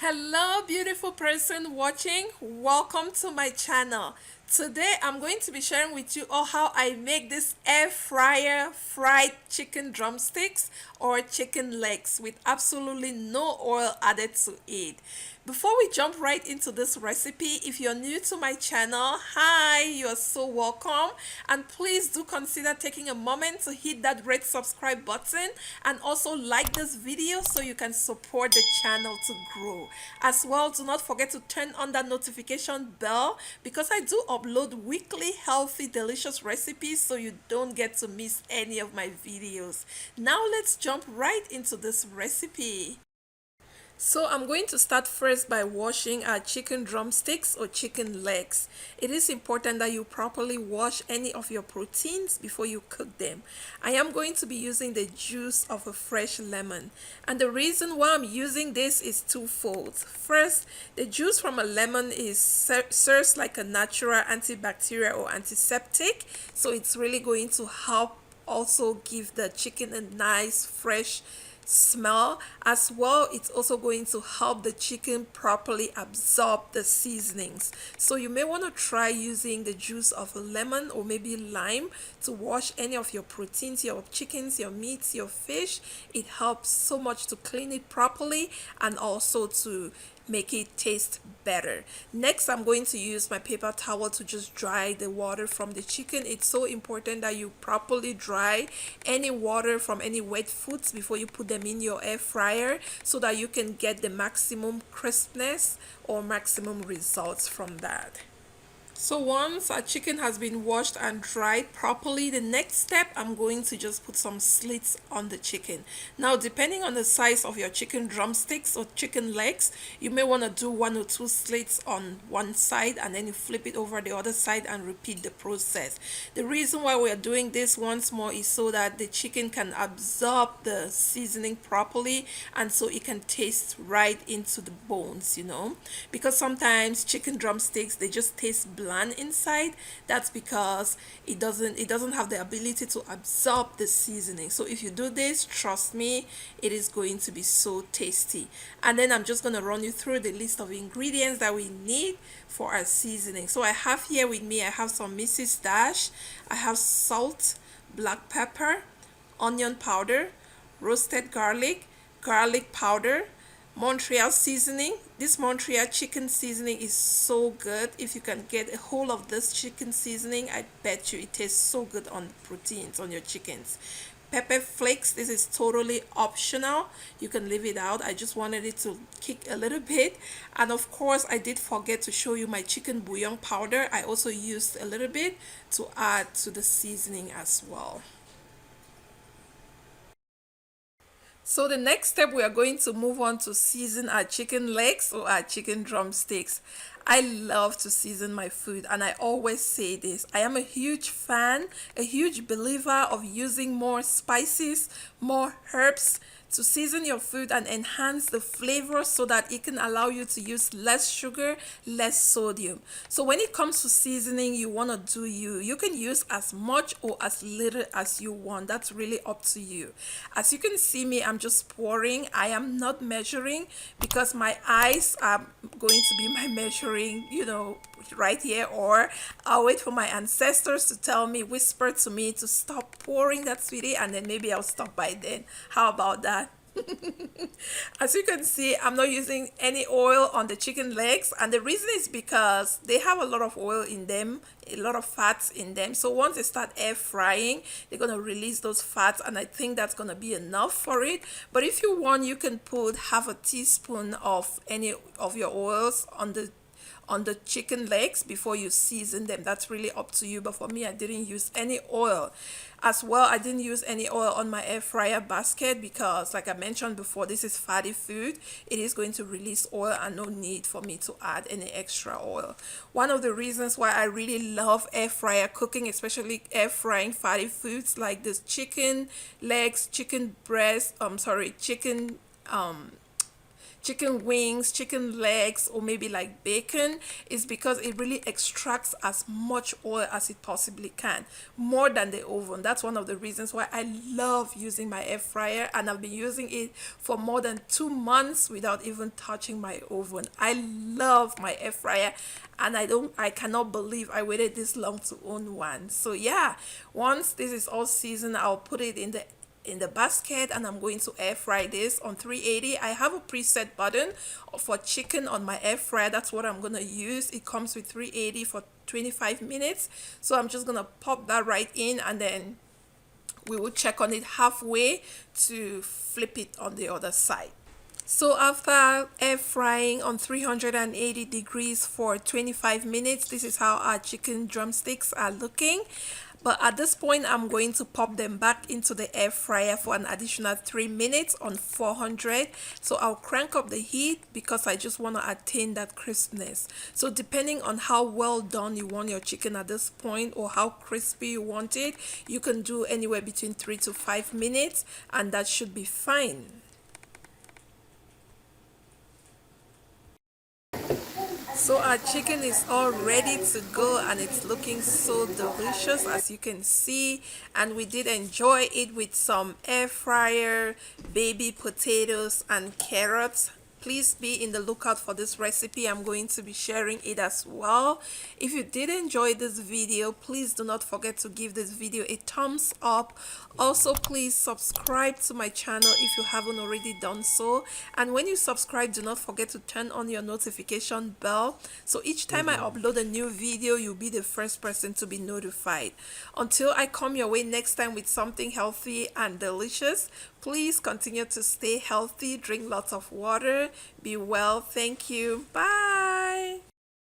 Hello, beautiful person watching. Welcome to my channel. Today, I'm going to be sharing with you all how I make this air fryer fried chicken drumsticks or chicken legs with absolutely no oil added to it. Before we jump right into this recipe, if you're new to my channel, hi, you're so welcome. And please do consider taking a moment to hit that red subscribe button and also like this video so you can support the channel to grow. As well, do not forget to turn on that notification bell because I do upload weekly healthy delicious recipes so you don't get to miss any of my videos. Now let's jump right into this recipe. So I'm going to start first by washing our chicken drumsticks or chicken legs. It is important that you properly wash any of your proteins before you cook them. I am going to be using the juice of a fresh lemon. And the reason why I'm using this is twofold. First, the juice from a lemon serves like a natural antibacterial or antiseptic. So it's really going to help also give the chicken a nice fresh smell. As well, it's also going to help the chicken properly absorb the seasonings. So you may want to try using the juice of a lemon or maybe lime to wash any of your proteins, your chickens, your meats, your fish. It helps so much to clean it properly and also to make it taste better. Next, I'm going to use my paper towel to just dry the water from the chicken. It's so important that you properly dry any water from any wet foods before you put them in your air fryer so that you can get the maximum crispness or maximum results from that. So once our chicken has been washed and dried properly, the next step, I'm going to just put some slits on the chicken. Now, depending on the size of your chicken drumsticks or chicken legs, you may want to do 1 or 2 slits on one side and then you flip it over the other side and repeat the process. The reason why we are doing this once more is so that the chicken can absorb the seasoning properly and so it can taste right into the bones, because sometimes chicken drumsticks, they just taste bland inside. That's because it doesn't have the ability to absorb the seasoning. So if you do this, trust me, it is going to be so tasty. And then I'm just going to run you through the list of ingredients that we need for our seasoning. So I have here with me, I have some Mrs. Dash, I have salt, black pepper, onion powder, roasted garlic, garlic powder, Montreal seasoning. This Montreal chicken seasoning is so good. If you can get a whole of this chicken seasoning, I bet you it tastes so good on proteins on your chickens. Pepper flakes, this is totally optional. You can leave it out. I just wanted it to kick a little bit. And of course, I did forget to show you my chicken bouillon powder. I also used a little bit to add to the seasoning as well. So the next step, we are going to move on to season our chicken legs or our chicken drumsticks. I love to season my food and I always say this. I am a huge fan, a huge believer of using more spices, more herbs to season your food and enhance the flavor so that it can allow you to use less sugar, less sodium. So when it comes to seasoning, you want to do you. You can use as much or as little as you want. That's really up to you. As you can see me, I'm just pouring. I am not measuring because my eyes are going to be my measuring, right here, or I'll wait for my ancestors to tell me, whisper to me to stop pouring that, sweetie, and then maybe I'll stop by then. How about that? As you can see, I'm not using any oil on the chicken legs, and the reason is because they have a lot of oil in them, a lot of fats in them. So once they start air frying, they're going to release those fats, and I think that's going to be enough for it. But if you want, you can put half a teaspoon of any of your oils on the chicken legs before you season them. That's really up to you, but for me, I didn't use any oil. As well, I didn't use any oil on my air fryer basket because, like I mentioned before, this is fatty food. It is going to release oil and no need for me to add any extra oil. One of the reasons why I really love air fryer cooking, especially air frying fatty foods like this chicken legs, chicken breast, chicken chicken wings, chicken legs, or maybe like bacon, is because it really extracts as much oil as it possibly can, more than the oven. That's one of the reasons why I love using my air fryer, and I've been using it for more than 2 months without even touching my oven. I love my air fryer, and I cannot believe I waited this long to own one. So yeah, once this is all seasoned, I'll put it in the basket, and I'm going to air fry this on 380. I have a preset button for chicken on my air fryer. That's what I'm gonna use. It comes with 380 for 25 minutes, so I'm just gonna pop that right in, and then we will check on it halfway to flip it on the other side. So after air frying on 380 degrees for 25 minutes, this is how our chicken drumsticks are looking. But at this point, I'm going to pop them back into the air fryer for an additional 3 minutes on 400. So I'll crank up the heat because I just want to attain that crispness. So depending on how well done you want your chicken at this point, or how crispy you want it, you can do anywhere between 3 to 5 minutes, and that should be fine. So our chicken is all ready to go, and it's looking so delicious, as you can see. And we did enjoy it with some air fryer, baby potatoes, and carrots. Please be in the lookout for this recipe. I'm going to be sharing it as well. If you did enjoy this video, please do not forget to give this video a thumbs up. Also, please subscribe to my channel if you haven't already done so. And when you subscribe, do not forget to turn on your notification bell, so each time I upload a new video, you'll be the first person to be notified. Until I come your way next time with something healthy and delicious, please continue to stay healthy, drink lots of water, be well. Thank you. Bye.